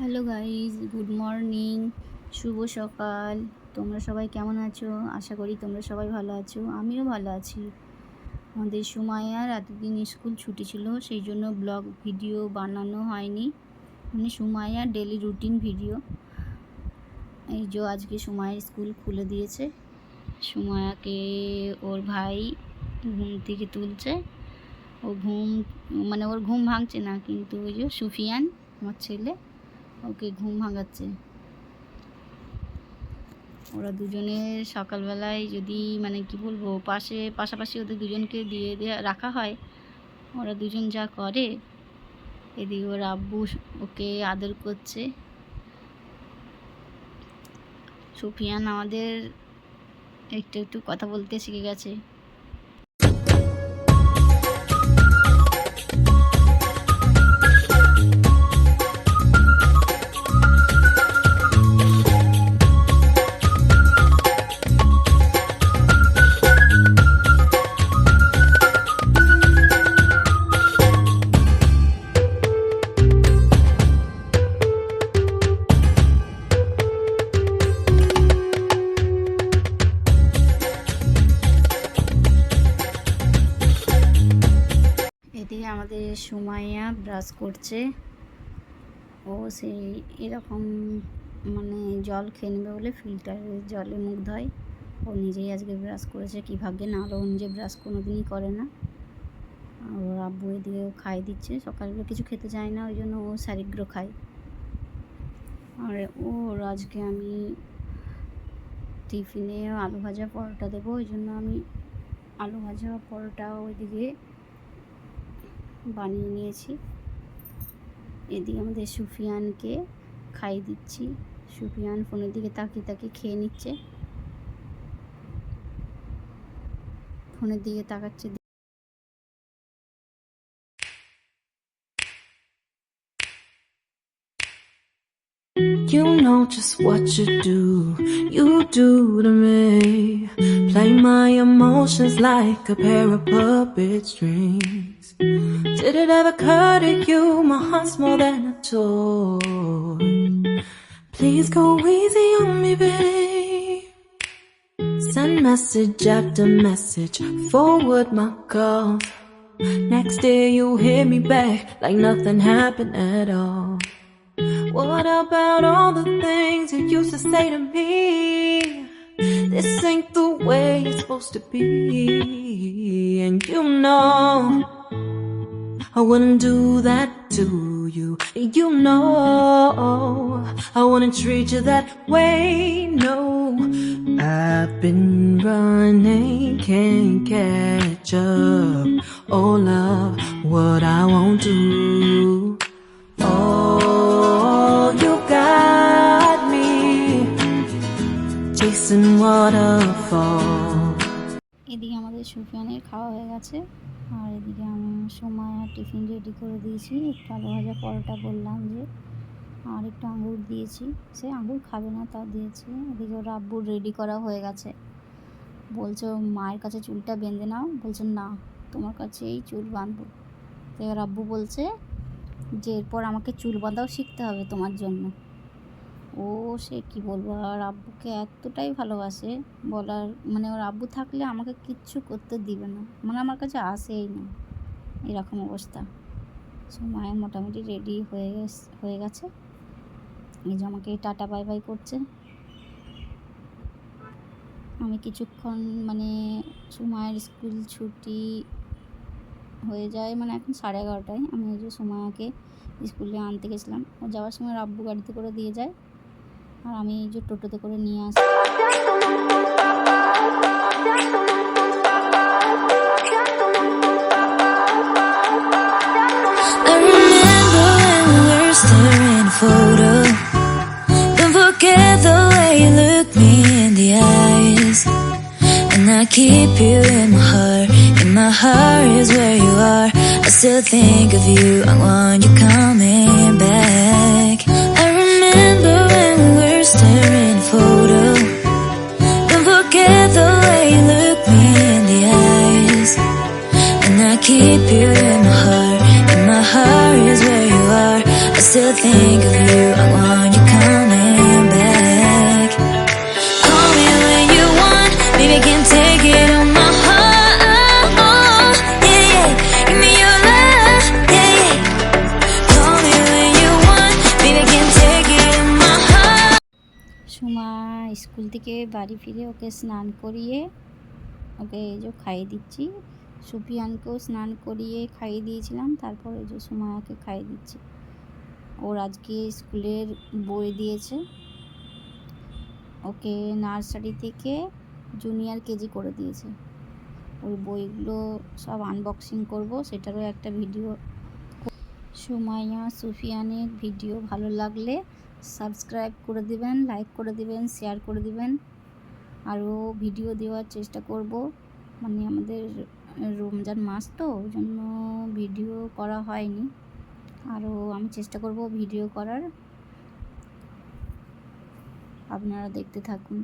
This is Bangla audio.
হ্যালো গাইজ, গুড মর্নিং, শুভ সকাল। তোমরা সবাই কেমন আছো? আশা করি তোমরা সবাই ভালো আছো। আমিও ভালো আছি। আমাদের সুমাইয়ার এতদিন স্কুল ছুটি ছিল, সেই জন্য ব্লগ ভিডিও বানানো হয়নি, মানে সুমাইয়ার ডেলি রুটিন ভিডিও। এই যে আজকে সুমাইয়ার স্কুল খুলে দিয়েছে। সুমাইয়াকে ওর ভাই ঘুম থেকে তুলছে। ও ওর ঘুম ভাঙছে না, কিন্তু ওই যে সুফিয়ান আমার ছেলে ওকে ঘুম ভাঙাচ্ছে। ওরা দুজনে সকালবেলায় যদি কি বলবো পাশাপাশি ওদের দুজনকে দিয়ে রাখা হয়, ওরা দুজন যা করে। এদিকে ওর আব্বু ওকে আদর করছে। সুফিয়ান আমাদের একটু একটু কথা বলতে শিখে গেছে। এদিকে আমাদের সুমাইয়া ব্রাশ করছে। ও সেই এরকম জল খেয়ে নেবে বলে ফিল্টারের জলে মুখ ধোয়। ও নিজেই আজকে ব্রাশ করেছে, কি ভাগ্যে, না হলে ও নিজে ব্রাশ কোনোদিনই করে না। ওর আব্বু এদিকে খাই দিচ্ছে। সকালবেলা কিছু খেতে চায় না, ওই জন্য ও শারিগ্র খায়। আর ওর আজকে আমি টিফিনে আলু ভাজা পরোটা দেবো, ওই জন্য আমি আলু ভাজা পরোটা ওইদিকে বানিয়ে নিয়েছি। এদিকে আমাদের সুফিয়ানকে খাইয়ে দিচ্ছি। সুফিয়ান ফোনের দিকে তাকিয়ে তাকিয়ে খেয়ে নিচ্ছে, ফোনের দিকে তাকাচ্ছে। You know just what you do to me. Play my emotions like a pair of puppet strings. Did it ever occur to you my heart's more than a toy? Please go easy on me, babe. Send message after message, forward my calls. Next day you hit me back like nothing happened at all. What about all the things you used to say to me? This ain't the way it's supposed to be. And you know I wouldn't do that to you. You know I wouldn't treat you that way. No, I've been running, can't catch up. Oh love, what I won't do. Oh, you got me chasing waterfalls. এদিকে আমাদের সুফিয়ানের খাওয়া হয়ে গেছে, আর এদিকে আমি সুমাইয়া টিফিন রেডি করে দিয়েছি। একটু আলু ভাজা পরোটা বললাম যে, আর একটু আঙুর দিয়েছি। সে আঙুর খাবে না, তা দিয়েছি। এদিকে ওর আব্বুর রেডি করা হয়ে গেছে। বলছে মায়ের কাছে চুলটা বেঁধে নাও, বলছে না তোমার কাছেই চুল বাঁধবো। তো এবার আব্বু বলছে যে এরপর আমাকে চুল বাঁধাও শিখতে হবে তোমার জন্য। ও সে কি বলবো, আর আব্বুকে এতটাই ভালোবাসে বলার ওর আব্বু থাকলে আমাকে কিচ্ছু করতে দিবে না, আমার কাছে আসেই না, এরকম অবস্থা। সো মায়ের মোটামুটি রেডি হয়ে গেছে। এই যে আমাকে টাটা বাই বাই করছে। আমি কিছুক্ষণ সুমাইয়ের স্কুল ছুটি হয়ে যায়, এখন 11:30টায়। আমি ওই যে সুমাইয়াকে স্কুলে আনতে গেছিলাম। ও যাওয়ার সময় আব্বু গাড়িতে করে দিয়ে যায়, আর আমি এই যে টোটোতে করে নিয়ে আসি। I remember when we were staring at a photo. Don't forget the way you look me in the eyes. And I keep you in my heart. In my heart is where you are. I still think of you. I want you coming back. I remember when we were staring at a photo. Don't forget the way you look me in the eyes. And I keep you in my heart. In my heart is where you are. I still think of you. থেকে বাড়ি ফিরে ওকে স্নান করিয়ে ওকে এই যে খাইয়ে দিচ্ছি। সুফিয়ানকেও স্নান করিয়ে খাইয়ে দিয়েছিলাম, তারপর এই যে সুমায়াকে খাইয়ে দিচ্ছি। ওর আজকে স্কুলের বই দিয়েছে, ওকে নার্সারি থেকে জুনিয়র কেজি করে দিয়েছে। ওই বইগুলো সব আনবক্সিং করব, সেটারও একটা ভিডিও। সুমাইয়া সুফিয়ানের ভিডিও ভালো লাগলে সাবস্ক্রাইব করে দিবেন, লাইক করে দিবেন, শেয়ার করে দিবেন। আরও ভিডিও দেওয়ার চেষ্টা করব, মানে আমাদের রমজান মাস তো ওই জন্য ভিডিও করা হয়নি। আরও আমি চেষ্টা করব ভিডিও করার, আপনারা দেখতে থাকুন।